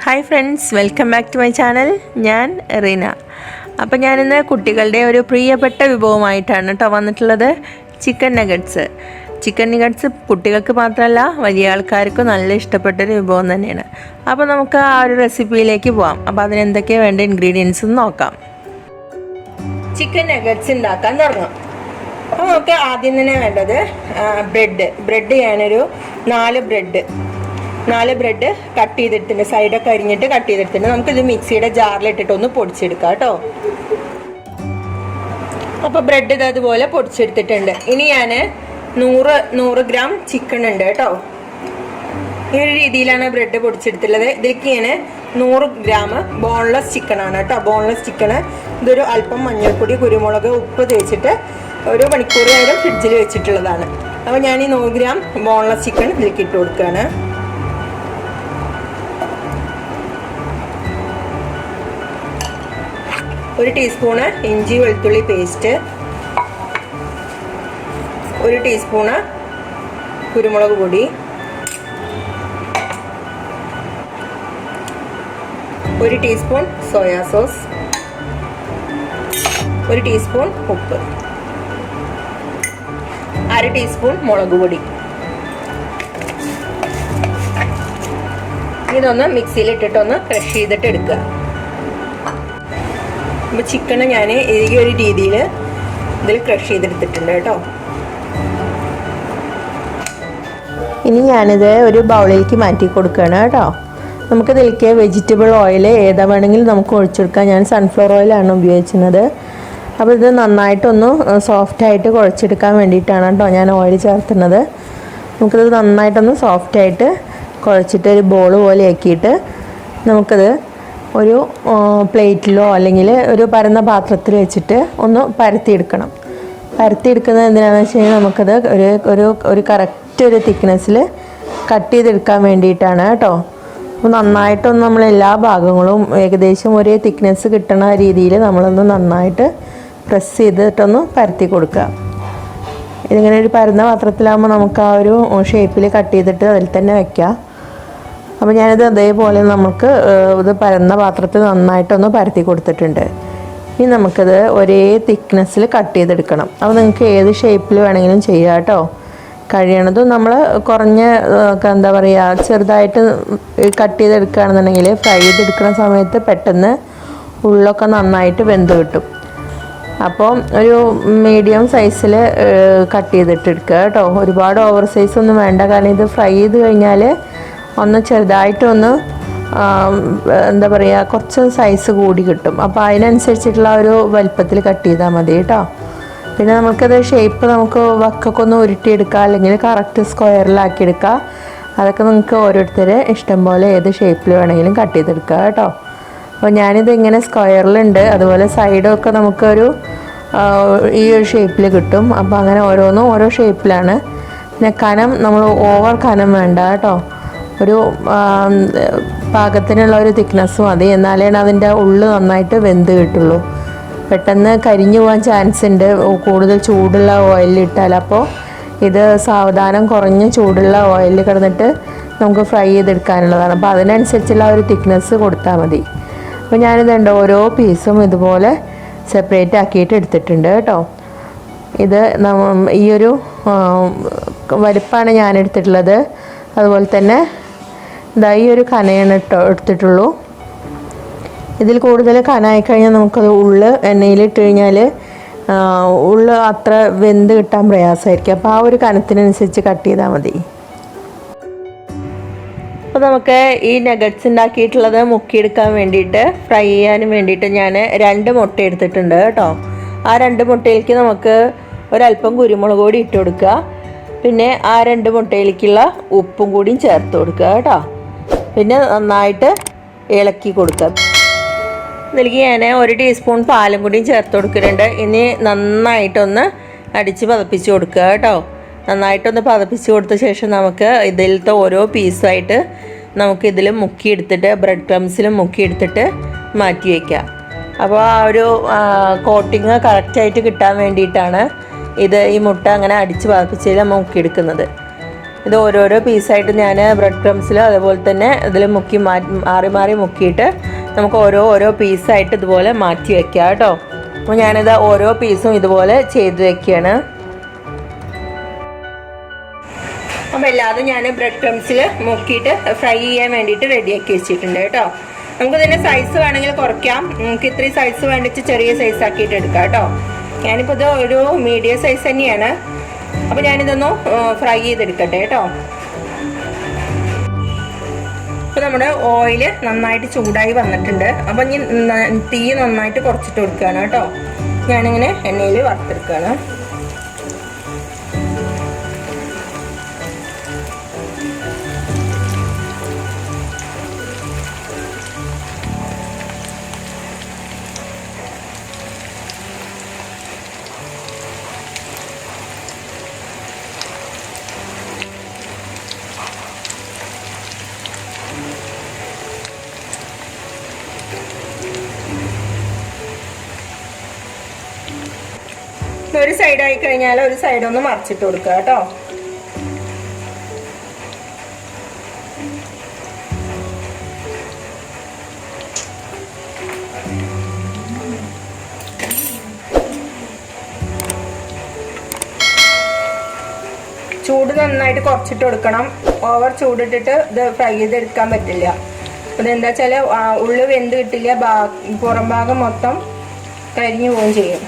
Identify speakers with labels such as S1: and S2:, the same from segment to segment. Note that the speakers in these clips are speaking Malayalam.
S1: Hi friends, welcome back to my channel. ഞാൻ റീന. അപ്പോൾ ഞാനിന്ന് കുട്ടികളുടെ ഒരു പ്രിയപ്പെട്ട വിഭവമായിട്ടാണ് കേട്ടോ വന്നിട്ടുള്ളത്. ചിക്കൻ നഗറ്റ്സ് കുട്ടികൾക്ക് മാത്രമല്ല വലിയ ആൾക്കാർക്കും നല്ല ഇഷ്ടപ്പെട്ടൊരു വിഭവം തന്നെയാണ്. അപ്പോൾ നമുക്ക് ആ ഒരു റെസിപ്പിയിലേക്ക് പോകാം. അപ്പോൾ അതിനെന്തൊക്കെയാണ് വേണ്ട ഇൻഗ്രീഡിയൻസ് എന്ന് നോക്കാം. ചിക്കൻ നഗറ്റ്സ് ഉണ്ടാക്കാൻ തുടങ്ങാം. അപ്പോൾ നമുക്ക് ആദ്യം തന്നെ വേണ്ടത് ബ്രെഡ് ഞാനൊരു 4 ബ്രെഡ് കട്ട് ചെയ്തെടുത്തിട്ടുണ്ട്. സൈഡൊക്കെ അരിഞ്ഞിട്ട് കട്ട് ചെയ്തെടുത്തിട്ടുണ്ട്. നമുക്കിത് മിക്സിയുടെ ജാറിലിട്ടിട്ട് ഒന്ന് പൊടിച്ചെടുക്കാം കേട്ടോ. അപ്പോൾ ബ്രെഡ് ഇത് അതുപോലെ പൊടിച്ചെടുത്തിട്ടുണ്ട്. ഇനി ഞാൻ 100 ഗ്രാം ചിക്കൻ ഉണ്ട് കേട്ടോ. ഈ ഒരു രീതിയിലാണ് ബ്രെഡ് പൊടിച്ചെടുത്തുള്ളത്. ഇതിലേക്ക് ഞാൻ 100 ഗ്രാം ബോൺലെസ് ചിക്കനാണ് കേട്ടോ. ബോൺലെസ് ചിക്കന് ഇതൊരു അല്പം മഞ്ഞൾപ്പൊടി, കുരുമുളക്, ഉപ്പ് തേച്ചിട്ട് 1 മണിക്കൂർ നേരം ഫ്രിഡ്ജിൽ വെച്ചിട്ടുള്ളതാണ്. അപ്പോൾ ഞാൻ ഈ 100 ഗ്രാം ബോൺലെസ് ചിക്കൻ ഇതിലേക്ക് ഇട്ട് കൊടുക്കുകയാണ്. 1 ടീസ്പൂണ് ഇഞ്ചി വെളുത്തുള്ളി പേസ്റ്റ്, 1 ടീസ്പൂണ് കുരുമുളക് പൊടി, 1 ടീസ്പൂൺ സോയാ സോസ്, 1 ടീസ്പൂൺ ഉപ്പ്, 1/2 ടീസ്പൂൺ മുളക് പൊടി. ഇതൊന്ന് മിക്സിയിലിട്ടിട്ടൊന്ന് ക്രഷ് ചെയ്തിട്ട് എടുക്കുക. അപ്പോൾ ചിക്കന് ഞാൻ ഈ ഒരു രീതിയിൽ ഇതിൽ ക്രഷ് ചെയ്തെടുത്തിട്ടുണ്ട് കേട്ടോ. ഇനി ഞാനിത് ഒരു ബൗളിലേക്ക് മാറ്റി കൊടുക്കുകയാണ് കേട്ടോ. നമുക്കിതിലേക്ക് വെജിറ്റബിൾ ഓയിൽ ഏതാ വേണമെങ്കിലും നമുക്ക് ഒഴിച്ചെടുക്കാം. ഞാൻ സൺഫ്ലവർ ഓയിലാണ് ഉപയോഗിക്കുന്നത്. അപ്പോൾ ഇത് നന്നായിട്ടൊന്ന് സോഫ്റ്റായിട്ട് കുഴച്ചെടുക്കാൻ വേണ്ടിയിട്ടാണ് കേട്ടോ ഞാൻ ഓയിൽ ചേർത്തുന്നത്. നമുക്കിത് നന്നായിട്ടൊന്ന് സോഫ്റ്റായിട്ട് കുഴച്ചിട്ട് ഒരു ബോൾ പോലെ ആക്കിയിട്ട് നമുക്കത് ഒരു പ്ലേറ്റിലോ അല്ലെങ്കിൽ ഒരു പരന്ന പാത്രത്തിൽ വെച്ചിട്ട് ഒന്ന് പരത്തിയെടുക്കണം. പരത്തിയെടുക്കുന്നത് എന്തിനാണെന്ന് വെച്ച് കഴിഞ്ഞാൽ നമുക്കത് ഒരു കറക്റ്റ് ഒരു തിക്നെസ്സിൽ കട്ട് ചെയ്തെടുക്കാൻ വേണ്ടിയിട്ടാണ് കേട്ടോ. അപ്പോൾ നന്നായിട്ടൊന്ന് നമ്മൾ എല്ലാ ഭാഗങ്ങളും ഏകദേശം ഒരേ തിക്നെസ് കിട്ടുന്ന രീതിയിൽ നമ്മളൊന്ന് നന്നായിട്ട് പ്രസ് ചെയ്തിട്ടൊന്ന് പരത്തി കൊടുക്കുക. ഇതിങ്ങനെ ഒരു പരന്ന പാത്രത്തിലാകുമ്പോൾ നമുക്ക് ആ ഒരു ഷേപ്പിൽ കട്ട് ചെയ്തിട്ട് അതിൽ തന്നെ വയ്ക്കാം. അപ്പോൾ ഞാനിത് അതേപോലെ നമുക്ക് ഇത് പരന്ന പാത്രത്തിൽ നന്നായിട്ടൊന്ന് പരത്തി കൊടുത്തിട്ടുണ്ട്. ഇനി നമുക്കിത് ഒരേ തിക്നെസ്സിൽ കട്ട് ചെയ്തെടുക്കണം. അപ്പോൾ നിങ്ങൾക്ക് ഏത് ഷേപ്പിൽ വേണമെങ്കിലും ചെയ്യാം കേട്ടോ. കഴിയണതും നമ്മൾ കുറഞ്ഞ എന്താ പറയുക ചെറുതായിട്ട് കട്ട് ചെയ്തെടുക്കുകയാണെന്നുണ്ടെങ്കിൽ ഫ്രൈ ചെയ്തെടുക്കുന്ന സമയത്ത് പെട്ടെന്ന് ഉള്ളൊക്കെ നന്നായിട്ട് വെന്ത് കിട്ടും. അപ്പോൾ ഒരു മീഡിയം സൈസിൽ കട്ട് ചെയ്തിട്ട് എടുക്കുക കേട്ടോ. ഒരുപാട് ഓവർ സൈസ് ഒന്നും വേണ്ട. കാരണം ഇത് ഫ്രൈ ചെയ്ത് കഴിഞ്ഞാൽ ഒന്ന് ചെറുതായിട്ടൊന്ന് എന്താ പറയുക കുറച്ച് സൈസ് കൂടി കിട്ടും. അപ്പോൾ അതിനനുസരിച്ചിട്ടുള്ള ഒരു വലിപ്പത്തിൽ കട്ട് ചെയ്താൽ മതി കേട്ടോ. പിന്നെ നമുക്കത് ഷേപ്പ് നമുക്ക് വക്കൊക്കെ ഒന്ന് ഉരുട്ടിയെടുക്കുക, അല്ലെങ്കിൽ കറക്റ്റ് സ്ക്വയറിലാക്കിയെടുക്കുക. അതൊക്കെ നിങ്ങൾക്ക് ഓരോരുത്തർ ഇഷ്ടം പോലെ ഏത് ഷേപ്പിൽ വേണമെങ്കിലും കട്ട് ചെയ്തെടുക്കുക കേട്ടോ. അപ്പോൾ ഞാനിത് ഇങ്ങനെ സ്ക്വയറിലുണ്ട്. അതുപോലെ സൈഡൊക്കെ നമുക്കൊരു ഈ ഒരു ഷേപ്പിൽ കിട്ടും. അപ്പോൾ അങ്ങനെ ഓരോന്നും ഓരോ ഷേപ്പിലാണ്. പിന്നെ കനം നമ്മൾ ഓവർ കനം വേണ്ട കേട്ടോ. ഒരു പാകത്തിനുള്ള ഒരു തിക്നെസ് മതി. എന്നാലേ അതിൻ്റെ ഉള്ളു നന്നായിട്ട് വെന്ത് കിട്ടുള്ളൂ. പെട്ടെന്ന് കരിഞ്ഞു പോകാൻ ചാൻസ് ഉണ്ട് കൂടുതൽ ചൂടുള്ള ഓയിലിട്ടാൽ. അപ്പോൾ ഇത് സാവധാനം കുറഞ്ഞ ചൂടുള്ള ഓയിലിൽ കിടന്നിട്ട് നമുക്ക് ഫ്രൈ ചെയ്തെടുക്കാനുള്ളതാണ്. അപ്പോൾ അതിനനുസരിച്ചുള്ള ഒരു തിക്നെസ് കൊടുത്താൽ മതി. അപ്പോൾ ഞാനിതുണ്ട് ഓരോ പീസും ഇതുപോലെ സെപ്പറേറ്റ് ആക്കിയിട്ട് എടുത്തിട്ടുണ്ട് കേട്ടോ. ഇത് ഈ ഒരു വലിപ്പമാണ് ഞാൻ എടുത്തിട്ടുള്ളത്. അതുപോലെ തന്നെ ഈ ഒരു കനയാണ് എടുത്തിട്ടുള്ളൂ. ഇതിൽ കൂടുതൽ കനായി കഴിഞ്ഞാൽ നമുക്കത് എണ്ണയിലിട്ട് കഴിഞ്ഞാൽ ഉള്ളു അത്ര വെന്ത് കിട്ടാൻ പ്രയാസമായിരിക്കും. അപ്പോൾ ആ ഒരു കനത്തിനനുസരിച്ച് കട്ട് ചെയ്താൽ മതി. അപ്പോൾ നമുക്ക് ഈ നഗറ്റ്സ് ഉണ്ടാക്കിയിട്ടുള്ളത് മുക്കിയെടുക്കാൻ വേണ്ടിയിട്ട് ഫ്രൈ ചെയ്യാനും വേണ്ടിയിട്ട് ഞാൻ 2 മുട്ട എടുത്തിട്ടുണ്ട് കേട്ടോ. ആ 2 മുട്ടയിലേക്ക് നമുക്ക് ഒരല്പം കുരുമുളക് പൊടി ഇട്ട് കൊടുക്കുക. പിന്നെ ആ 2 മുട്ടയിലേക്കുള്ള ഉപ്പും കൂടിയും ചേർത്ത് കൊടുക്കുക കേട്ടോ. പിന്നെ നന്നായിട്ട് ഇളക്കി കൊടുക്കുക. ഇതിലേക്ക് ഞാൻ 1 ടീസ്പൂൺ പാലും കൂടിയും ചേർത്ത് കൊടുക്കുന്നുണ്ട്. ഇനി നന്നായിട്ടൊന്ന് അടിച്ച് പതപ്പിച്ച് കൊടുക്കുക കേട്ടോ. നന്നായിട്ടൊന്ന് പതപ്പിച്ച് കൊടുത്ത ശേഷം നമുക്ക് ഇതിലത്തെ ഓരോ പീസായിട്ട് നമുക്കിതിൽ മുക്കിയെടുത്തിട്ട് ബ്രെഡ് ക്രംസിലും മുക്കിയെടുത്തിട്ട് മാറ്റി വയ്ക്കുക. അപ്പോൾ ആ ഒരു കോട്ടിങ് കറക്റ്റായിട്ട് കിട്ടാൻ വേണ്ടിയിട്ടാണ് ഈ മുട്ട അങ്ങനെ അടിച്ച് പതപ്പിച്ചതിൽ മുക്കിയെടുക്കുന്നത്. ഇത് ഓരോരോ പീസായിട്ട് ഞാൻ ബ്രെഡ് ക്രംസിൽ അതുപോലെ തന്നെ ഇതിൽ മുക്കി മാറി മാറി മുക്കിയിട്ട് നമുക്ക് ഓരോ പീസായിട്ട് ഇതുപോലെ മാറ്റി വെക്കാം കേട്ടോ. അപ്പോൾ ഞാനിത് ഓരോ പീസും ഇതുപോലെ ചെയ്ത് വെക്കുകയാണ്. അപ്പോൾ എല്ലാതും ഞാൻ ബ്രെഡ് ക്രംസിൽ മുക്കിയിട്ട് ഫ്രൈ ചെയ്യാൻ വേണ്ടിയിട്ട് റെഡിയാക്കി വെച്ചിട്ടുണ്ട് കേട്ടോ. നമുക്ക് ഇതിൻ്റെ സൈസ് വേണമെങ്കിൽ കുറയ്ക്കാം. നമുക്ക് ഇത്രയും സൈസ് വേണ്ടിച്ച് ചെറിയ സൈസ് ആക്കിയിട്ട് എടുക്കാം കേട്ടോ. ഞാനിപ്പോൾ ഇത് ഒരു മീഡിയം സൈസ് തന്നെയാണ്. അപ്പോൾ ഞാനിതൊന്ന് ഫ്രൈ ചെയ്തെടുക്കട്ടെ കേട്ടോ. അപ്പോൾ നമ്മുടെ ഓയിൽ നന്നായിട്ട് ചൂടായി വന്നിട്ടുണ്ട്. അപ്പോൾ ഇനി തീ നന്നായിട്ട് കുറച്ചിട്ട് കൊടുക്കുകയാണ് കേട്ടോ. ഞാനിങ്ങനെ എണ്ണയിൽ വറുത്തെടുക്കുകയാണ്. ഒരു സൈഡ് ആയി കഴിഞ്ഞാൽ ഒരു സൈഡ് ഒന്ന് മറിച്ചിട്ട് കൊടുക്കുക കേട്ടോ. ചൂട് നന്നായിട്ട് കുറച്ചിട്ട് കൊടുക്കണം. ഓവർ ചൂടിട്ടിട്ട് ഇത് ഫ്രൈ ചെയ്തെടുക്കാൻ പറ്റില്ല. അതെന്താ വെച്ചാൽ ഉള്ളു വെന്ത് കിട്ടില്ല, പുറം ഭാഗം മൊത്തം കരിഞ്ഞു പോവുകയും ചെയ്യും.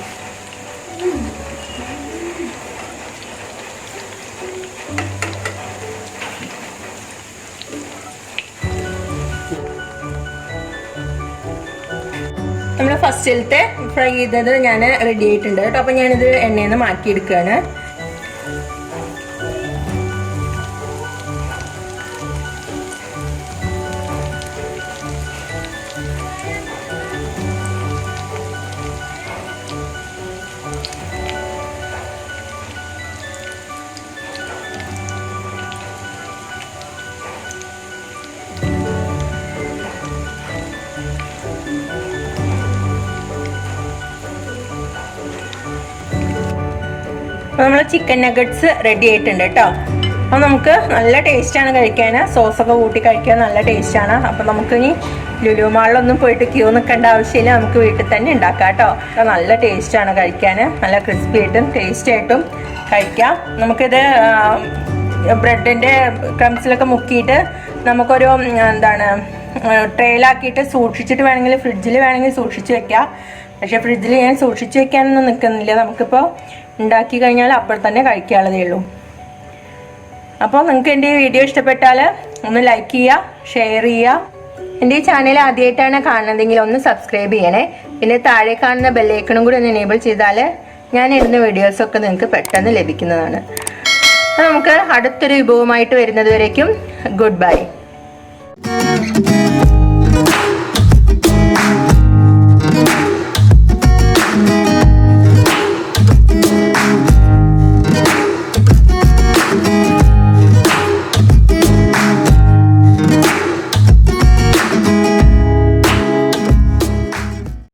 S1: നമ്മൾ ഫസ്റ്റിലത്തെ ഫ്രൈ ചെയ്തത് ഞാൻ റെഡി ആയിട്ടുണ്ട് കേട്ടോ. അപ്പം ഞാനിത് എണ്ണയിൽ നിന്ന് മാറ്റിയെടുക്കുകയാണ്. അപ്പോൾ നമ്മൾ ചിക്കൻ നഗറ്റ്സ് റെഡി ആയിട്ടുണ്ട് കേട്ടോ. അപ്പോൾ നമുക്ക് നല്ല ടേസ്റ്റാണ് കഴിക്കാൻ. സോസൊക്കെ കൂട്ടി കഴിക്കാൻ നല്ല ടേസ്റ്റാണ്. അപ്പോൾ നമുക്കിനി ലുലു മാളിലൊന്നും പോയിട്ട് ക്യൂ നിൽക്കേണ്ട ആവശ്യമില്ല. നമുക്ക് വീട്ടിൽ തന്നെ ഉണ്ടാക്കാം കേട്ടോ. അപ്പോൾ നല്ല ടേസ്റ്റാണ് കഴിക്കാൻ. നല്ല ക്രിസ്പി ആയിട്ടും ടേസ്റ്റായിട്ടും കഴിക്കാം. നമുക്കിത് ബ്രെഡിൻ്റെ ക്രംസിലൊക്കെ മുക്കിയിട്ട് നമുക്കൊരു ട്രേയിലാക്കിയിട്ട് സൂക്ഷിച്ചിട്ട് വേണമെങ്കിൽ ഫ്രിഡ്ജിൽ വേണമെങ്കിൽ സൂക്ഷിച്ച് വെക്കാം. പക്ഷേ ഫ്രിഡ്ജിൽ ഞാൻ സൂക്ഷിച്ച് വെക്കാനൊന്നും നിൽക്കുന്നില്ല. നമുക്കിപ്പോൾ ഉണ്ടാക്കി കഴിഞ്ഞാൽ അപ്പോൾ തന്നെ കഴിക്കാനുള്ളതേ ഉള്ളൂ. അപ്പോൾ നിങ്ങൾക്ക് എൻ്റെ ഈ വീഡിയോ ഇഷ്ടപ്പെട്ടാൽ ഒന്ന് ലൈക്ക് ചെയ്യുക, ഷെയർ ചെയ്യുക. എൻ്റെ ഈ ചാനൽ ആദ്യമായിട്ടാണ് കാണുന്നതെങ്കിൽ ഒന്ന് സബ്സ്ക്രൈബ് ചെയ്യണേ. പിന്നെ താഴെ കാണുന്ന ബെല്ലൈക്കണും കൂടി ഒന്ന് എനേബിൾ ചെയ്താൽ ഞാൻ ഇടുന്ന വീഡിയോസൊക്കെ നിങ്ങൾക്ക് പെട്ടെന്ന് ലഭിക്കുന്നതാണ്. അപ്പോൾ നമുക്ക് അടുത്തൊരു വിഭവമായിട്ട് വരുന്നത് വരേക്കും ഗുഡ് ബൈ.